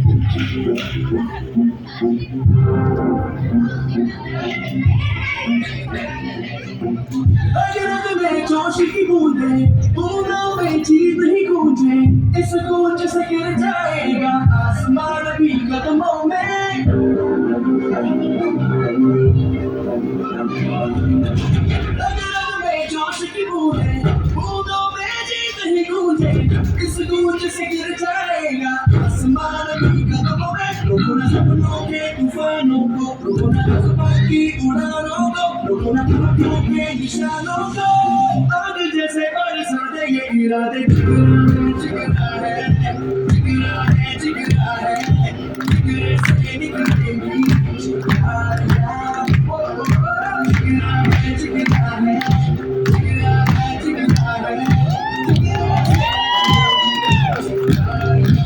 अगर में जोश की बूंदों में चीज ही गूंजे इस गूंज से गिर जाएगा आसमान भी कदमों में। अगर में जोश की बूंदों में चीज ही गूंजे इस गूंज से गिर जाएगा आसमान भी कदमों में। रोको ना सपनों के तूफानों को, रोको ना जज्बा की उड़ानों को, रोको ना ख्वाबों के निशानों को। आग जैसे बरस दे ये इरादे, जिगरा है जिगरा है जिगरा है जिगरे से निकलेगी चिंगारियां। ओ, जिगरा है जिगरा है जिगरा है जिगरा है जिगरे से चिंगारियां।